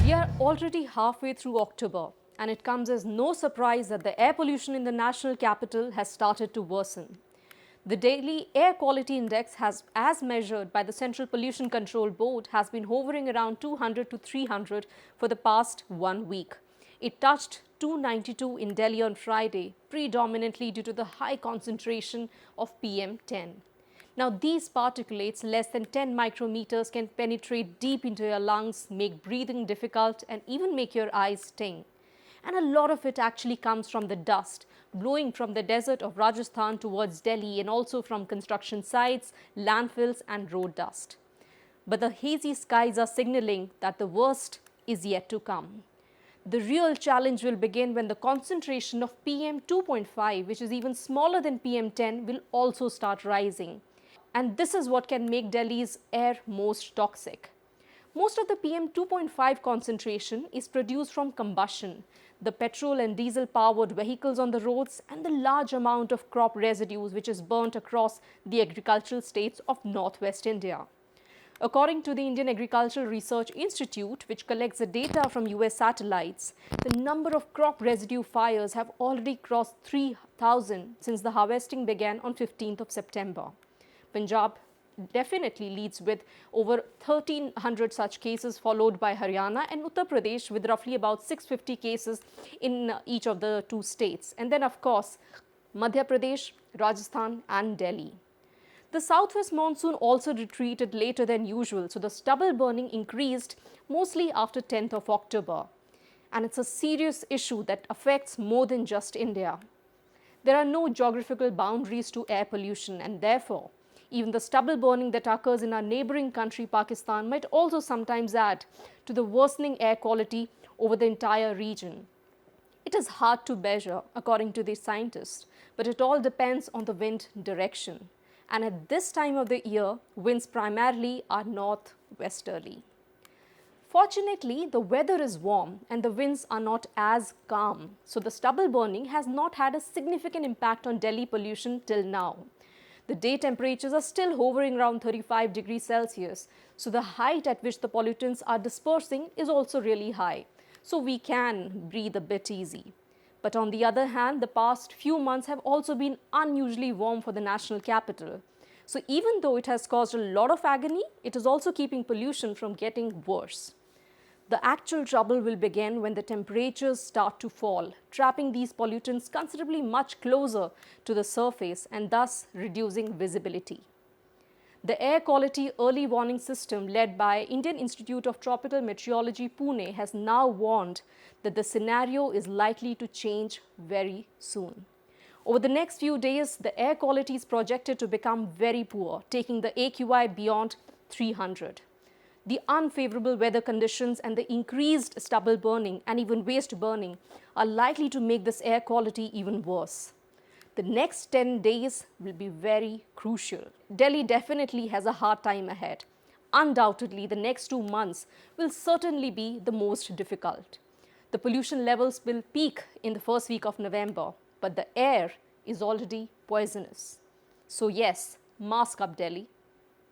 We are already halfway through October, and it comes as no surprise that the air pollution in the national capital has started to worsen. The daily air quality index as measured by the Central Pollution Control Board has been hovering around 200 to 300 for the past 1 week. It touched 292 in Delhi on Friday, predominantly due to the high concentration of PM10. Now, these particulates less than 10 micrometers can penetrate deep into your lungs, make breathing difficult, and even make your eyes sting. And a lot of it actually comes from the dust, blowing from the desert of Rajasthan towards Delhi and also from construction sites, landfills, and road dust. But the hazy skies are signaling that the worst is yet to come. The real challenge will begin when the concentration of PM 2.5, which is even smaller than PM 10, will also start rising. And this is what can make Delhi's air most toxic. Most of the PM 2.5 concentration is produced from combustion, the petrol and diesel powered vehicles on the roads, and the large amount of crop residues which is burnt across the agricultural states of northwest India. According to the Indian Agricultural Research Institute, which collects the data from US satellites, the number of crop residue fires have already crossed 3,000 since the harvesting began on 15th of September. Punjab definitely leads with over 1,300 such cases, followed by Haryana and Uttar Pradesh with roughly about 650 cases in each of the two states. And then, of course, Madhya Pradesh, Rajasthan and Delhi. The southwest monsoon also retreated later than usual, so the stubble burning increased mostly after 10th of October. And it's a serious issue that affects more than just India. There are no geographical boundaries to air pollution, and therefore, even the stubble burning that occurs in our neighboring country, Pakistan, might also sometimes add to the worsening air quality over the entire region. It is hard to measure, according to the scientists, but it all depends on the wind direction. And at this time of the year, winds primarily are northwesterly. Fortunately, the weather is warm and the winds are not as calm, so the stubble burning has not had a significant impact on Delhi pollution till now. The day temperatures are still hovering around 35 degrees Celsius, so the height at which the pollutants are dispersing is also really high, so we can breathe a bit easy. But on the other hand, the past few months have also been unusually warm for the national capital. So even though it has caused a lot of agony, it is also keeping pollution from getting worse. The actual trouble will begin when the temperatures start to fall, trapping these pollutants considerably much closer to the surface and thus reducing visibility. The air quality early warning system led by Indian Institute of Tropical Meteorology, Pune, has now warned that the scenario is likely to change very soon. Over the next few days, the air quality is projected to become very poor, taking the AQI beyond 300. The unfavorable weather conditions and the increased stubble burning and even waste burning are likely to make this air quality even worse. The next 10 days will be very crucial. Delhi definitely has a hard time ahead. Undoubtedly, the next 2 months will certainly be the most difficult. The pollution levels will peak in the first week of November, but the air is already poisonous. So yes, mask up Delhi.